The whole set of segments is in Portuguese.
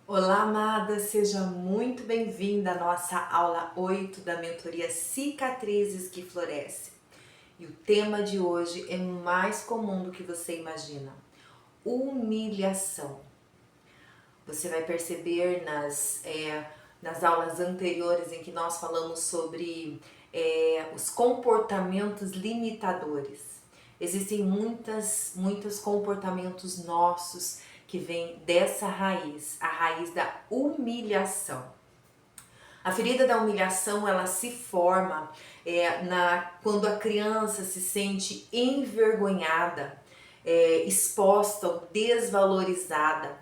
Olá, amada, seja muito bem-vinda à nossa aula 8 da mentoria Cicatrizes que Florescem. E o tema de hoje é mais comum do que você imagina: humilhação. Você vai perceber nas aulas anteriores em que nós falamos sobre os comportamentos limitadores. Existem muitos comportamentos nossos que vêm dessa raiz, a raiz da humilhação. A ferida da humilhação ela se forma quando a criança se sente envergonhada, exposta ou desvalorizada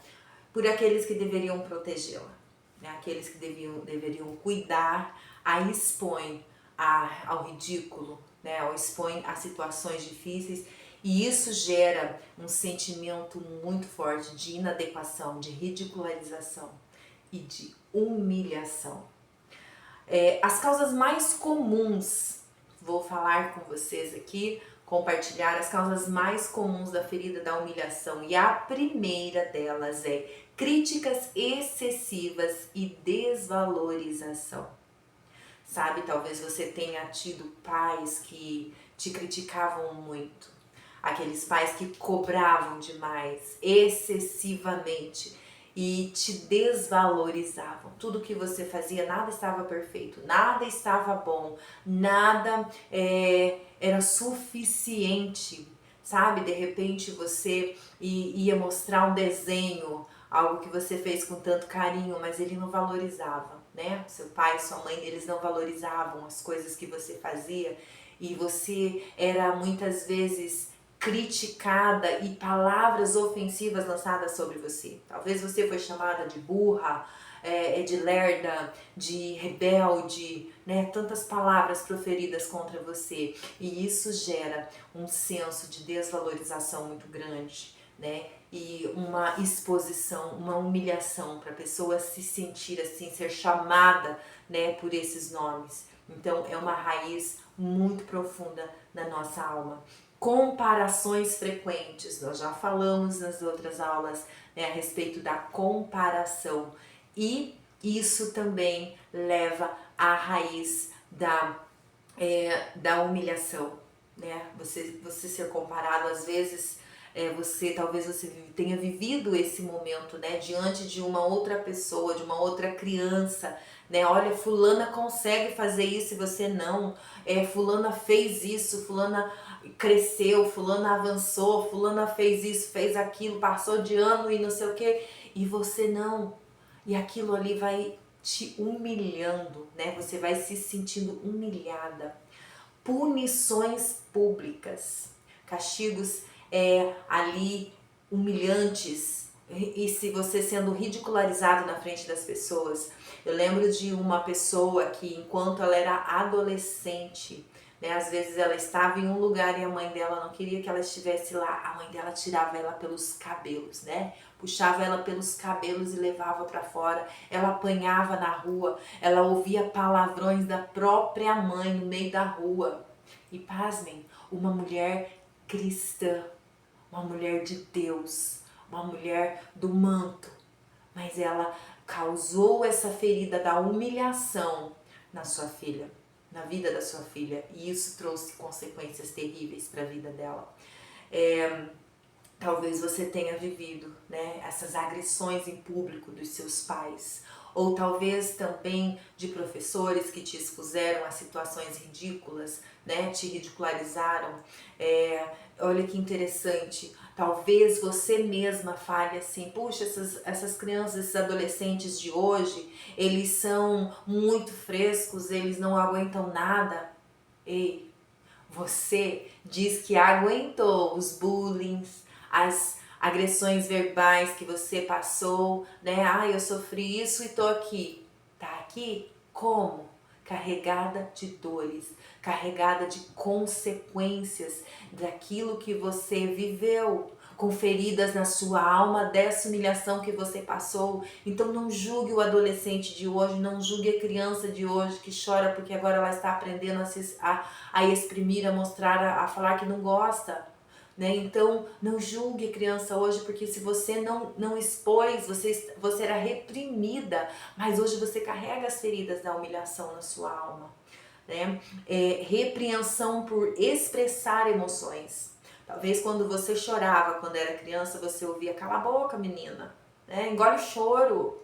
por aqueles que deveriam protegê-la, né? Aqueles que deveriam cuidar, a expõe ao ridículo, né? Ou expõe a situações difíceis, e isso gera um sentimento muito forte de inadequação, de ridicularização e de humilhação. As causas mais comuns, vou falar com vocês aqui, compartilhar as causas mais comuns da ferida da humilhação, e a primeira delas é críticas excessivas e desvalorização. Sabe, talvez você tenha tido pais que te criticavam muito, aqueles pais que cobravam demais, excessivamente, e te desvalorizavam. Tudo que você fazia, nada estava perfeito, nada estava bom, nada era suficiente, sabe? De repente você ia mostrar um desenho, algo que você fez com tanto carinho, mas ele não valorizava, né? Seu pai, sua mãe, eles não valorizavam as coisas que você fazia, e você era muitas vezes criticada e palavras ofensivas lançadas sobre você. Talvez você foi chamada de burra, de lerda, de rebelde, né? Tantas palavras proferidas contra você, e isso gera um senso de desvalorização muito grande, né? E uma exposição, uma humilhação para a pessoa se sentir assim, ser chamada, né, por esses nomes. Então é uma raiz muito profunda na nossa alma. Comparações frequentes, nós já falamos nas outras aulas, né, a respeito da comparação, e isso também leva à raiz da humilhação, né? Você ser comparado, às vezes, talvez você tenha vivido esse momento, né? Diante de uma outra pessoa, de uma outra criança, né? Olha, fulana consegue fazer isso e você não. Fulana fez isso, fulana cresceu, fulana avançou, fulana fez isso, fez aquilo, passou de ano e não sei o que, e você não. E aquilo ali vai te humilhando, né? Você vai se sentindo humilhada. Punições públicas, castigos ali humilhantes, e se você sendo ridicularizado na frente das pessoas. Eu lembro de uma pessoa que, enquanto ela era adolescente, né, às vezes ela estava em um lugar e a mãe dela não queria que ela estivesse lá. A mãe dela tirava ela pelos cabelos, né? Puxava ela pelos cabelos e levava para fora. Ela apanhava na rua, ela ouvia palavrões da própria mãe no meio da rua. E pasmem, uma mulher cristã, uma mulher de Deus, uma mulher do manto, mas ela causou essa ferida da humilhação na sua filha, na vida da sua filha, e isso trouxe consequências terríveis para a vida dela. Talvez você tenha vivido, né, essas agressões em público dos seus pais, ou talvez também de professores que te expuseram a situações ridículas, né, te ridicularizaram. Olha que interessante, talvez você mesma fale assim: puxa, essas crianças, esses adolescentes de hoje, eles são muito frescos, eles não aguentam nada. Ei, você diz que aguentou os bullying, as agressões verbais que você passou, né? Ah, eu sofri isso e tô aqui. Tá aqui como? Carregada de dores, carregada de consequências daquilo que você viveu, com feridas na sua alma dessa humilhação que você passou. Então não julgue o adolescente de hoje, não julgue a criança de hoje que chora porque agora ela está aprendendo a exprimir, a mostrar, a falar que não gosta. né? Então, não julgue a criança hoje, porque se você não expôs, você era reprimida, mas hoje você carrega as feridas da humilhação na sua alma, né? Repreensão por expressar emoções. Talvez quando você chorava quando era criança, você ouvia: cala a boca, menina, né? Engole o choro.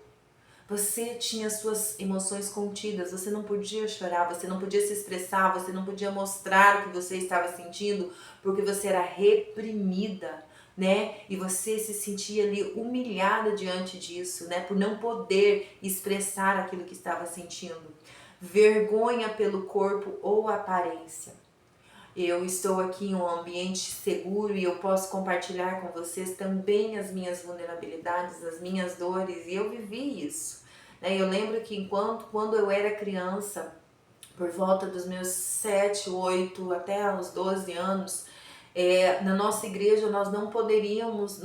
Você tinha suas emoções contidas, você não podia chorar, você não podia se expressar, você não podia mostrar o que você estava sentindo, porque você era reprimida, né? E você se sentia ali humilhada diante disso, né? Por não poder expressar aquilo que estava sentindo. Vergonha pelo corpo ou aparência. Eu estou aqui em um ambiente seguro e eu posso compartilhar com vocês também as minhas vulnerabilidades, as minhas dores, e eu vivi isso, né? Eu lembro que quando eu era criança, por volta dos meus 7, 8 até os 12 anos, na nossa igreja nós não podíamos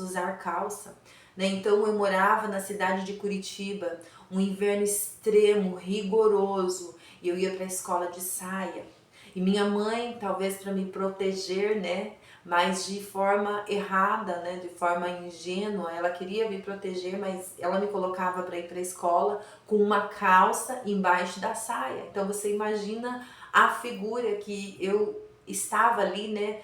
usar calça, né? Então eu morava na cidade de Curitiba, um inverno extremo, rigoroso, e eu ia para a escola de saia. E minha mãe, talvez para me proteger, né, mas de forma errada, né, de forma ingênua, ela queria me proteger, mas ela me colocava para ir para a escola com uma calça embaixo da saia. Então você imagina a figura que eu estava ali, né,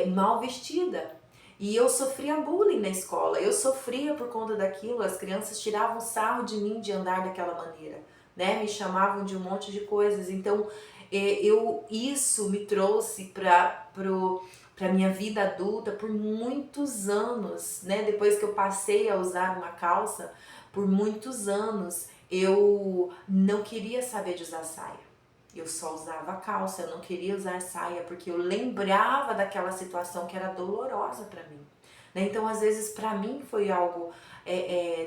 mal vestida. E eu sofria bullying na escola, eu sofria por conta daquilo, as crianças tiravam sarro de mim de andar daquela maneira, né, me chamavam de um monte de coisas. Então isso me trouxe para minha vida adulta por muitos anos, né? Depois que eu passei a usar uma calça, por muitos anos eu não queria saber de usar saia. Eu só usava calça, eu não queria usar saia porque eu lembrava daquela situação que era dolorosa para mim, né? Então, às vezes, para mim foi algo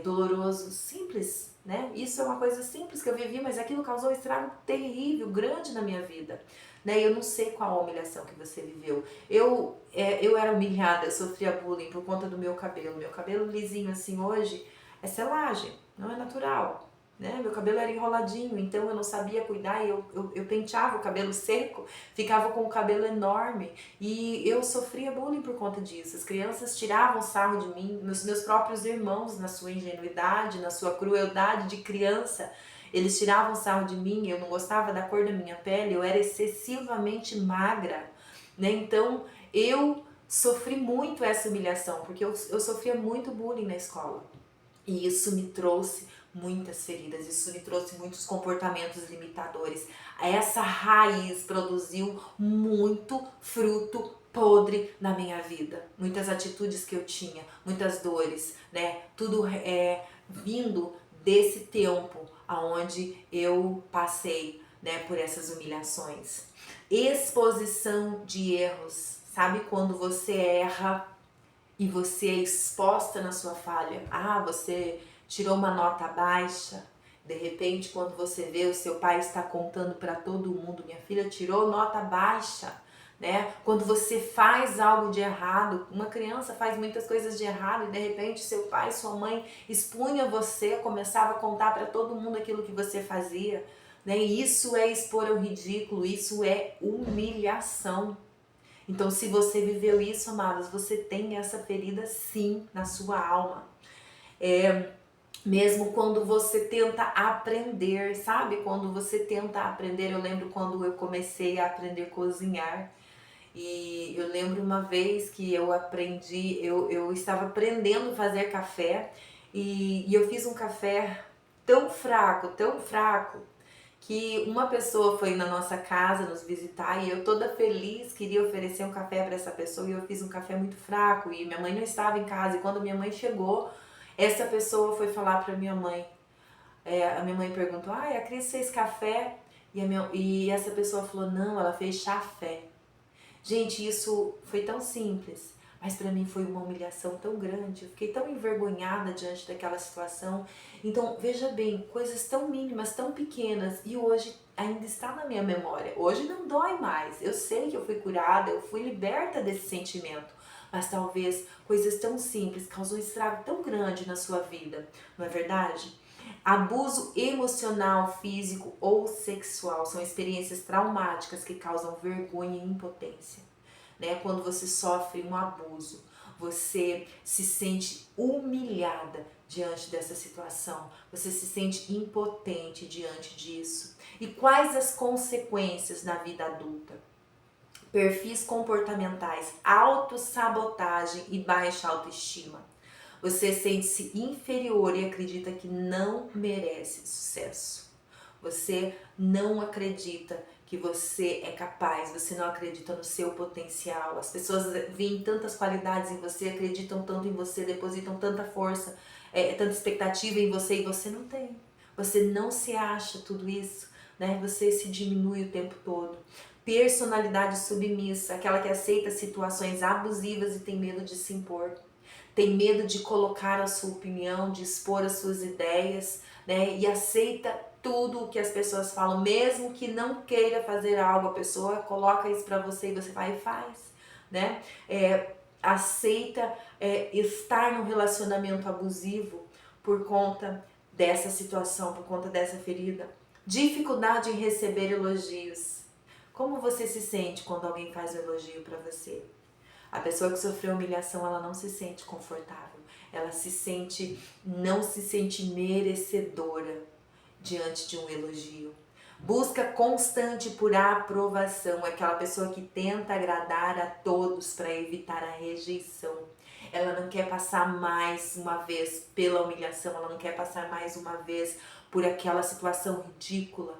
doloroso, simples, né? Isso é uma coisa simples que eu vivi, mas aquilo causou um estrago terrível, grande na minha vida, né? Eu não sei qual a humilhação que você viveu. Eu era humilhada, eu sofria bullying por conta do meu cabelo. Meu cabelo lisinho assim hoje é selagem, não é natural, né? Meu cabelo era enroladinho, então eu não sabia cuidar e eu penteava o cabelo seco, ficava com o cabelo enorme e eu sofria bullying por conta disso. As crianças tiravam sarro de mim, meus próprios irmãos, na sua ingenuidade, na sua crueldade de criança, eles tiravam sarro de mim. Eu não gostava da cor da minha pele, eu era excessivamente magra, né? Então eu sofri muito essa humilhação, porque eu sofria muito bullying na escola. E isso me trouxe muitas feridas, isso me trouxe muitos comportamentos limitadores. Essa raiz produziu muito fruto podre na minha vida. Muitas atitudes que eu tinha, muitas dores, né? Tudo vindo desse tempo aonde eu passei, né, por essas humilhações. Exposição de erros. Sabe quando você erra e você é exposta na sua falha? Ah, você tirou uma nota baixa, de repente quando você vê o seu pai está contando para todo mundo: minha filha tirou nota baixa, né? Quando você faz algo de errado, uma criança faz muitas coisas de errado e de repente seu pai, sua mãe expunha você, começava a contar para todo mundo aquilo que você fazia, né? Isso é expor ao ridículo, isso é humilhação. Então, se você viveu isso, amados, você tem essa ferida sim na sua alma. Mesmo quando você tenta aprender, sabe? Quando você tenta aprender, eu lembro quando eu comecei a aprender a cozinhar. E eu lembro uma vez que eu aprendi, eu estava aprendendo a fazer café e eu fiz um café tão fraco, que uma pessoa foi na nossa casa nos visitar e eu toda feliz queria oferecer um café para essa pessoa e eu fiz um café muito fraco e minha mãe não estava em casa. E quando minha mãe chegou, essa pessoa foi falar para minha mãe, a minha mãe perguntou: ah, a Cris fez café? E essa pessoa falou: não, ela fez chafé. Gente, isso foi tão simples, mas para mim foi uma humilhação tão grande. Eu fiquei tão envergonhada diante daquela situação. Então, veja bem, coisas tão mínimas, tão pequenas, e hoje ainda está na minha memória. Hoje não dói mais. Eu sei que eu fui curada, eu fui liberta desse sentimento. Mas talvez coisas tão simples causam um estrago tão grande na sua vida, não é verdade? Abuso emocional, físico ou sexual são experiências traumáticas que causam vergonha e impotência. né? Quando você sofre um abuso, você se sente humilhada diante dessa situação, você se sente impotente diante disso. E quais as consequências na vida adulta? Perfis comportamentais, autossabotagem e baixa autoestima. Você sente-se inferior e acredita que não merece sucesso. Você não acredita que você é capaz, você não acredita no seu potencial. As pessoas veem tantas qualidades em você, acreditam tanto em você, depositam tanta força, tanta expectativa em você e você não tem. Você não se acha tudo isso, né? Você se diminui o tempo todo. Personalidade submissa, aquela que aceita situações abusivas e tem medo de se impor. Tem medo de colocar a sua opinião, de expor as suas ideias, né? E aceita tudo o que as pessoas falam, mesmo que não queira fazer algo, a pessoa coloca isso para você e você vai e faz, né? Aceita estar num relacionamento abusivo por conta dessa situação, por conta dessa ferida. Dificuldade em receber elogios. Como você se sente quando alguém faz um elogio para você? A pessoa que sofreu humilhação, ela não se sente confortável. Ela não se sente merecedora diante de um elogio. Busca constante por aprovação, é aquela pessoa que tenta agradar a todos para evitar a rejeição. Ela não quer passar mais uma vez pela humilhação, ela não quer passar mais uma vez por aquela situação ridícula.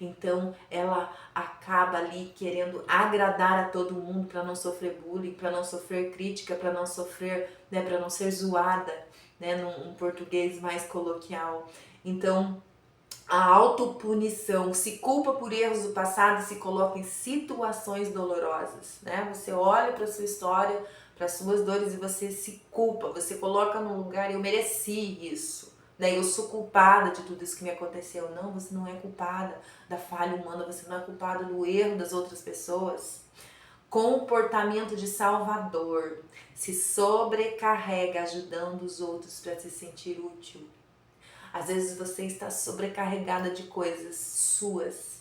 Então ela acaba ali querendo agradar a todo mundo para não sofrer bullying, para não sofrer crítica, para não sofrer, né, para não ser zoada, né, num português mais coloquial. Então a autopunição, se culpa por erros do passado e se coloca em situações dolorosas, né? Você olha para sua história, para suas dores e você se culpa, você coloca no lugar, eu mereci isso, né? Eu sou culpada de tudo isso que me aconteceu. Não, você não é culpada da falha humana, você não é culpada do erro das outras pessoas. Comportamento de salvador, se sobrecarrega ajudando os outros para se sentir útil. Às vezes você está sobrecarregada de coisas suas.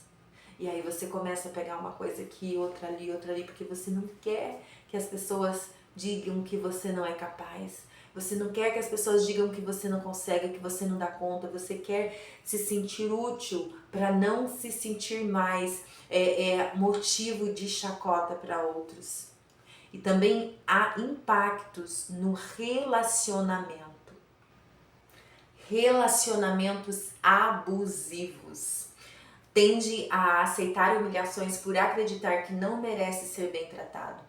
E aí você começa a pegar uma coisa aqui, outra ali, porque você não quer que as pessoas digam que você não é capaz. Você não quer que as pessoas digam que você não consegue, que você não dá conta. Você quer se sentir útil para não se sentir mais motivo de chacota para outros. E também há impactos no relacionamento. Relacionamentos abusivos. Tende a aceitar humilhações por acreditar que não merece ser bem tratado.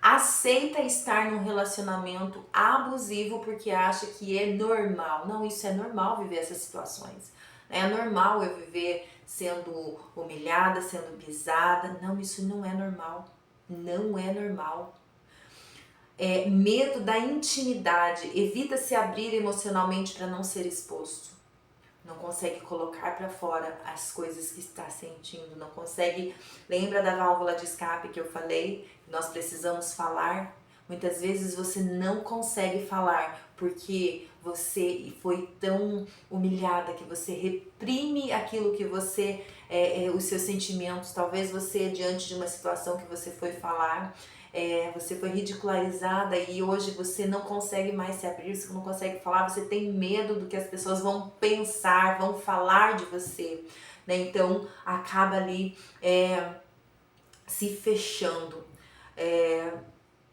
Aceita estar num relacionamento abusivo porque acha que é normal. Não, isso é normal viver essas situações. É normal eu viver sendo humilhada, sendo pisada. Não, isso não é normal. Não é normal. Medo da intimidade, evita se abrir emocionalmente para não ser exposto. Não consegue colocar para fora as coisas que está sentindo, não consegue. Lembra da válvula de escape que eu falei? Nós precisamos falar. Muitas vezes você não consegue falar porque você foi tão humilhada que você reprime aquilo que você, os seus sentimentos. Talvez você, diante de uma situação que você foi falar, você foi ridicularizada e hoje você não consegue mais se abrir, você não consegue falar, você tem medo do que as pessoas vão pensar, vão falar de você, né? Então acaba ali se fechando,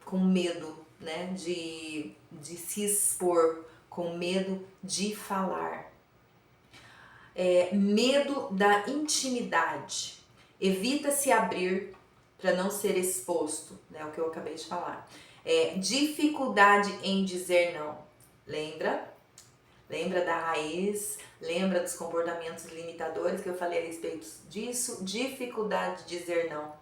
com medo, né, de se expor, com medo de falar. Medo da intimidade, evita se abrir para não ser exposto, né? O que eu acabei de falar. Dificuldade em dizer não. Lembra da raiz? Lembra dos comportamentos limitadores que eu falei a respeito disso? Dificuldade de dizer não.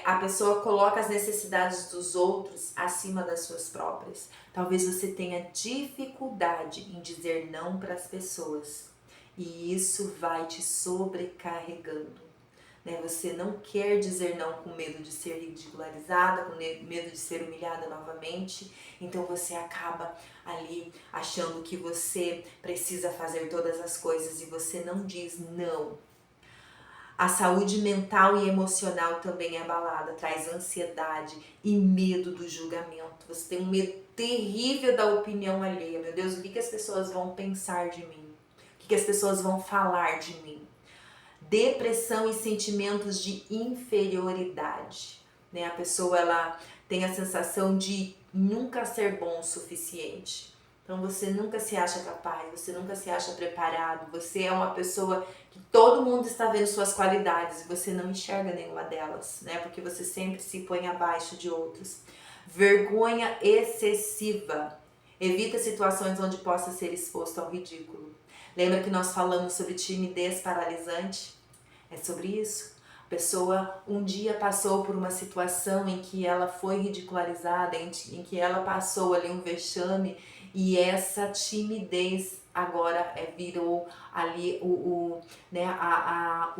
A pessoa coloca as necessidades dos outros acima das suas próprias. Talvez você tenha dificuldade em dizer não para as pessoas e isso vai te sobrecarregando. Você não quer dizer não com medo de ser ridicularizada, com medo de ser humilhada novamente, então você acaba ali achando que você precisa fazer todas as coisas e você não diz não. A saúde mental e emocional também é abalada, traz ansiedade e medo do julgamento. Você tem um medo terrível da opinião alheia. Meu Deus, o que as pessoas vão pensar de mim? O que as pessoas vão falar de mim? Depressão e sentimentos de inferioridade, né? A pessoa ela tem a sensação de nunca ser bom o suficiente. Então você nunca se acha capaz, você nunca se acha preparado, você é uma pessoa que todo mundo está vendo suas qualidades e você não enxerga nenhuma delas, né? Porque você sempre se põe abaixo de outros. Vergonha excessiva. Evita situações onde possa ser exposto ao ridículo. Lembra que nós falamos sobre timidez paralisante? É sobre isso. A pessoa um dia passou por uma situação em que ela foi ridicularizada, em que ela passou ali um vexame e essa timidez agora virou ali o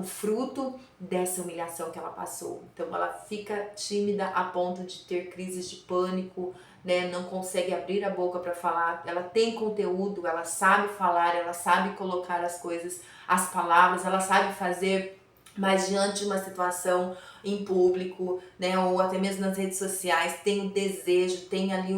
fruto dessa humilhação que ela passou. Então ela fica tímida a ponto de ter crises de pânico, né? Não consegue abrir a boca para falar. Ela tem conteúdo, ela sabe falar, ela sabe colocar as coisas, as palavras, ela sabe fazer, mas diante de uma situação em público, né, ou até mesmo nas redes sociais, tem um desejo, tem ali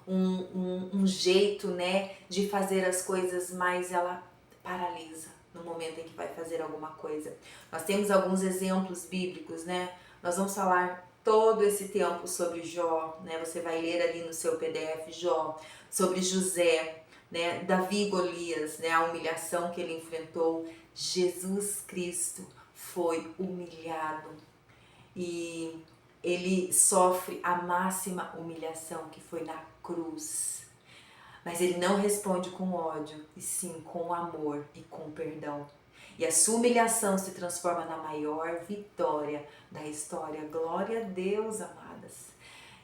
um jeito, né, de fazer as coisas, mas ela paralisa no momento em que vai fazer alguma coisa. Nós temos alguns exemplos bíblicos, né? Nós vamos falar todo esse tempo sobre Jó, né? Você vai ler ali no seu PDF Jó, sobre José, né? Davi e Golias, né? A humilhação que ele enfrentou. Jesus Cristo foi humilhado e ele sofre a máxima humilhação, que foi na cruz. Mas ele não responde com ódio, e sim com amor e com perdão. E a sua humilhação se transforma na maior vitória da história. Glória a Deus, amadas.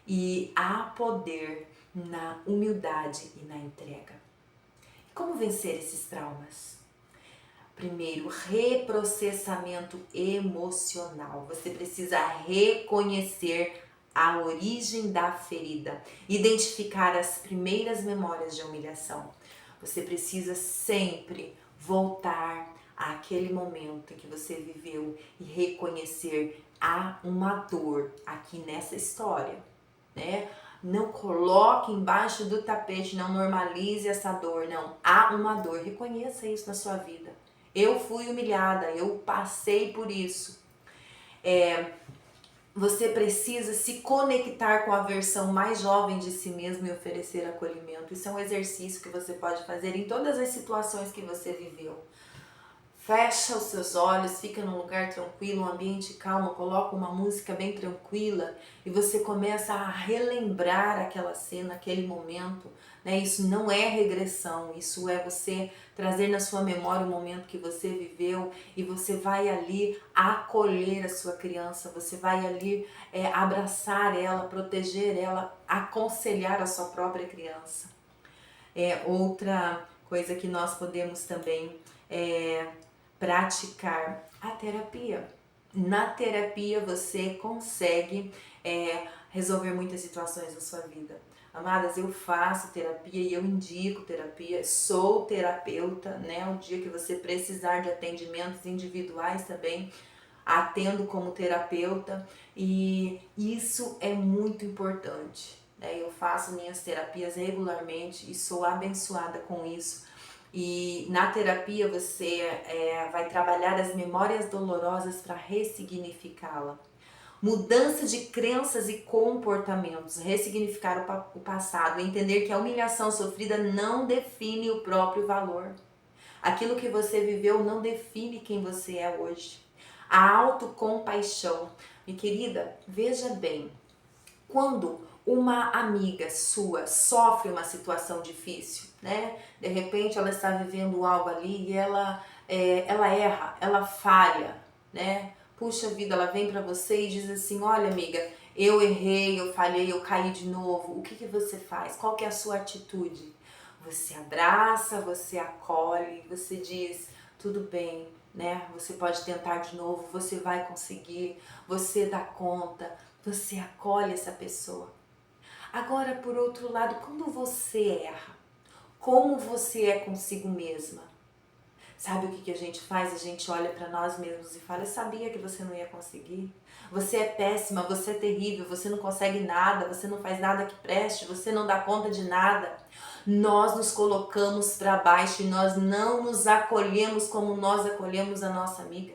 E há poder na humildade e na entrega. E como vencer esses traumas? Primeiro, reprocessamento emocional. Você precisa reconhecer a origem da ferida, identificar as primeiras memórias de humilhação. Você precisa sempre voltar àquele momento em que você viveu e reconhecer há uma dor aqui nessa história, né? Não coloque embaixo do tapete, não normalize essa dor, não. Há uma dor, reconheça isso na sua vida. Eu fui humilhada, eu passei por isso. Você precisa se conectar com a versão mais jovem de si mesmo e oferecer acolhimento. Isso é um exercício que você pode fazer em todas as situações que você viveu. Fecha os seus olhos, fica num lugar tranquilo, um ambiente calmo, coloca uma música bem tranquila e você começa a relembrar aquela cena, aquele momento, né? Isso não é regressão, isso é você trazer na sua memória o momento que você viveu e você vai ali acolher a sua criança, você vai ali abraçar ela, proteger ela, aconselhar a sua própria criança. Outra coisa que nós podemos também praticar a terapia. Na terapia você consegue resolver muitas situações da sua vida. Amadas, eu faço terapia e eu indico terapia, sou terapeuta, né? O dia que você precisar de atendimentos individuais também, atendo como terapeuta e isso é muito importante, né? Eu faço minhas terapias regularmente e sou abençoada com isso. E na terapia você vai trabalhar as memórias dolorosas para ressignificá-la. Mudança de crenças e comportamentos, ressignificar o passado, entender que a humilhação sofrida não define o próprio valor. Aquilo que você viveu não define quem você é hoje. A autocompaixão. Minha querida, veja bem, quando uma amiga sua sofre uma situação difícil, né? De repente ela está vivendo algo ali e ela erra, ela falha, né? Puxa vida, ela vem para você e diz assim: olha, amiga, eu errei, eu falhei, eu caí de novo. O que você faz? Qual que é a sua atitude? Você abraça, você acolhe, você diz: tudo bem, né? Você pode tentar de novo, você vai conseguir, você dá conta, você acolhe essa pessoa. Agora, por outro lado, quando você erra, como você é consigo mesma? Sabe o que a gente faz? A gente olha para nós mesmos e fala: eu sabia que você não ia conseguir. Você é péssima, você é terrível, você não consegue nada, você não faz nada que preste, você não dá conta de nada. Nós nos colocamos para baixo e nós não nos acolhemos como nós acolhemos a nossa amiga.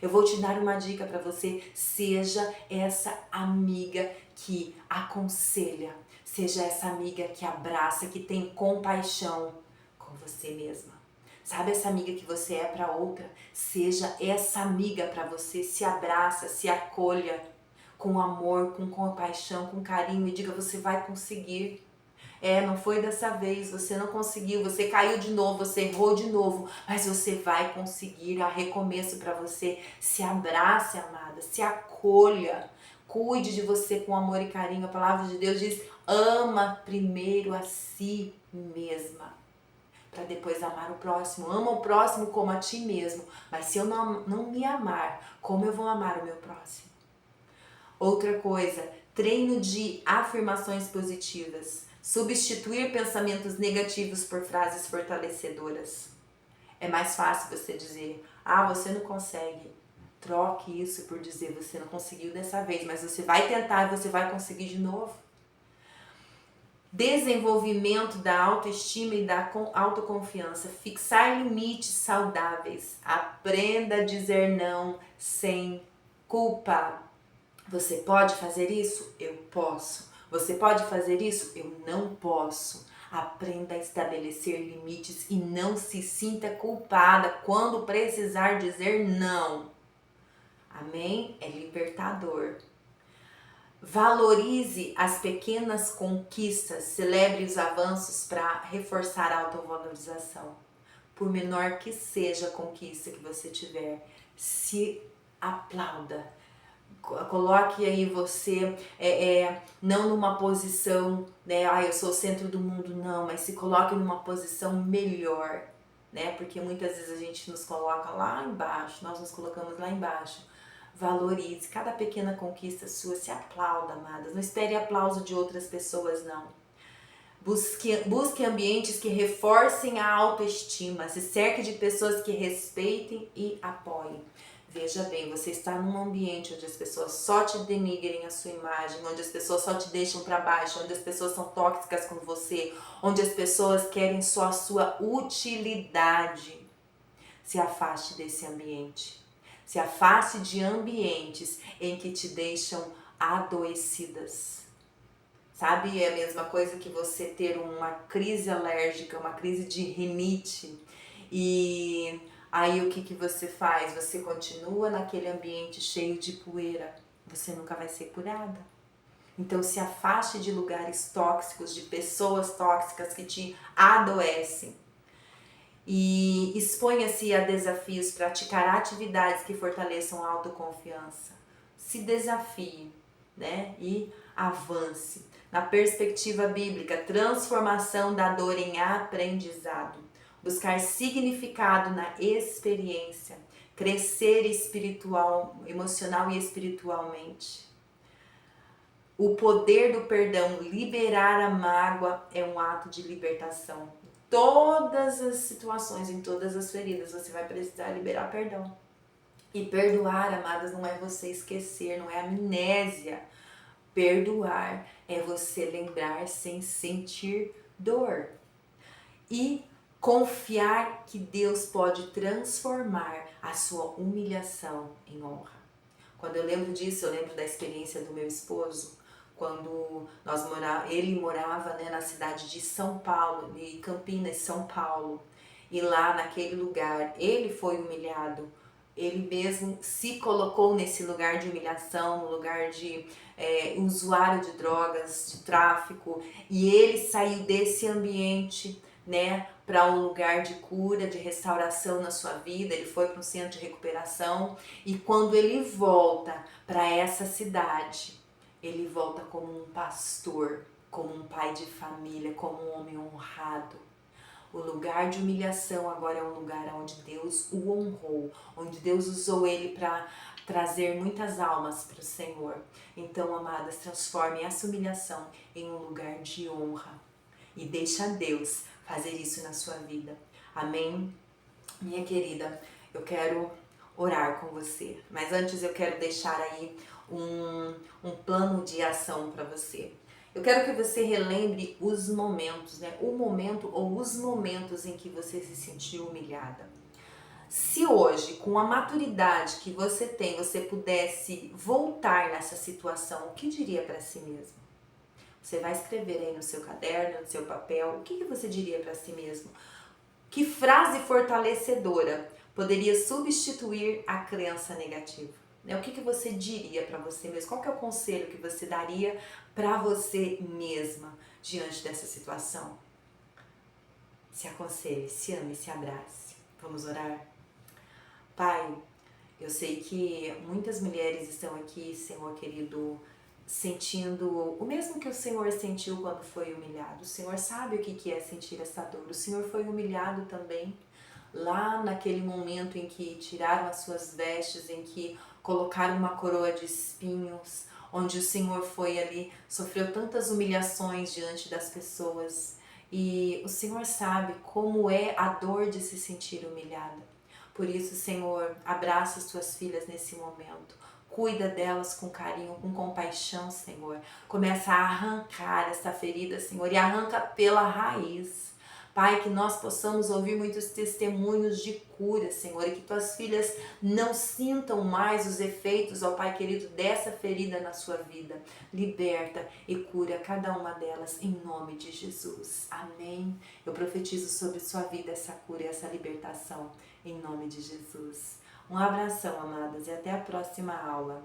Eu vou te dar uma dica para você: seja essa amiga que aconselha, seja essa amiga que abraça, que tem compaixão com você mesma. Sabe essa amiga que você é para outra? Seja essa amiga para você, se abraça, se acolha com amor, com compaixão, com carinho e diga: você vai conseguir. Não foi dessa vez, você não conseguiu, você caiu de novo, você errou de novo, mas você vai conseguir, há recomeço para você. Se abrace, amada, se acolha, cuide de você com amor e carinho. A palavra de Deus diz: ama primeiro a si mesma, para depois amar o próximo. Ama o próximo como a ti mesmo, mas se eu não me amar, como eu vou amar o meu próximo? Outra coisa, treino de afirmações positivas. Substituir pensamentos negativos por frases fortalecedoras. É mais fácil você dizer: você não consegue. Troque isso por dizer: você não conseguiu dessa vez, mas você vai tentar e você vai conseguir de novo. Desenvolvimento da autoestima e da autoconfiança. Fixar limites saudáveis. Aprenda a dizer não sem culpa. Você pode fazer isso? Eu posso. Você pode fazer isso? Eu não posso. Aprenda a estabelecer limites e não se sinta culpada quando precisar dizer não. Amém? É libertador. Valorize as pequenas conquistas, celebre os avanços para reforçar a autovalorização. Por menor que seja a conquista que você tiver, se aplauda. Coloque aí você, não numa posição, né, eu sou o centro do mundo, não, mas se coloque numa posição melhor, né, porque muitas vezes a gente nos coloca lá embaixo, nós nos colocamos lá embaixo. Valorize cada pequena conquista sua, se aplauda, amadas, não espere aplauso de outras pessoas, não. Busque ambientes que reforcem a autoestima, se cerque de pessoas que respeitem e apoiem. Veja bem, você está num ambiente onde as pessoas só te denigrem a sua imagem, onde as pessoas só te deixam para baixo, onde as pessoas são tóxicas com você, onde as pessoas querem só a sua utilidade. Se afaste desse ambiente. Se afaste de ambientes em que te deixam adoecidas. Sabe, é a mesma coisa que você ter uma crise alérgica, uma crise de rinite e aí o que você faz? Você continua naquele ambiente cheio de poeira, você nunca vai ser curada. Então se afaste de lugares tóxicos, de pessoas tóxicas que te adoecem. E exponha-se a desafios, praticar atividades que fortaleçam a autoconfiança. Se desafie, né? E avance. Na perspectiva bíblica, transformação da dor em aprendizado. Buscar significado na experiência. Crescer emocional e espiritualmente. O poder do perdão, liberar a mágoa é um ato de libertação. Todas as situações, em todas as feridas, você vai precisar liberar perdão. E perdoar, amadas, não é você esquecer, não é amnésia. Perdoar é você lembrar sem sentir dor. E confiar que Deus pode transformar a sua humilhação em honra. Quando eu lembro disso, eu lembro da experiência do meu esposo, quando ele morava, né, na cidade de São Paulo, de Campinas, São Paulo. E lá naquele lugar, ele foi humilhado. Ele mesmo se colocou nesse lugar de humilhação, no lugar de usuário de drogas, de tráfico. E ele saiu desse ambiente, né, para um lugar de cura, de restauração na sua vida. Ele foi para um centro de recuperação. E quando ele volta para essa cidade, ele volta como um pastor, como um pai de família, como um homem honrado. O lugar de humilhação agora é um lugar onde Deus o honrou, onde Deus usou ele para trazer muitas almas para o Senhor. Então, amadas, transforme essa humilhação em um lugar de honra e deixa Deus fazer isso na sua vida. Amém? Minha querida, eu quero orar com você, mas antes eu quero deixar aí um plano de ação para você. Eu quero que você relembre os momentos, né? O momento ou os momentos em que você se sentiu humilhada. Se hoje, com a maturidade que você tem, você pudesse voltar nessa situação, o que diria para si mesmo? Você vai escrever aí no seu caderno, no seu papel, o que você diria para si mesmo? Que frase fortalecedora poderia substituir a crença negativa? Né? O que você diria para você mesmo? Qual que é o conselho que você daria para você mesma diante dessa situação? Se aconselhe, se ame, se abrace. Vamos orar? Pai, eu sei que muitas mulheres estão aqui, Senhor querido, sentindo o mesmo que o Senhor sentiu quando foi humilhado. O Senhor sabe o que é sentir essa dor. O Senhor foi humilhado também lá naquele momento em que tiraram as suas vestes, em que colocaram uma coroa de espinhos, onde o Senhor foi ali, sofreu tantas humilhações diante das pessoas. E o Senhor sabe como é a dor de se sentir humilhada. Por isso, Senhor, abraça as tuas filhas nesse momento. Cuida delas com carinho, com compaixão, Senhor. Começa a arrancar essa ferida, Senhor, e arranca pela raiz. Pai, que nós possamos ouvir muitos testemunhos de cura, Senhor, e que tuas filhas não sintam mais os efeitos, ó Pai querido, dessa ferida na sua vida. Liberta e cura cada uma delas em nome de Jesus. Amém. Eu profetizo sobre sua vida essa cura e essa libertação em nome de Jesus. Um abração, amadas, e até a próxima aula.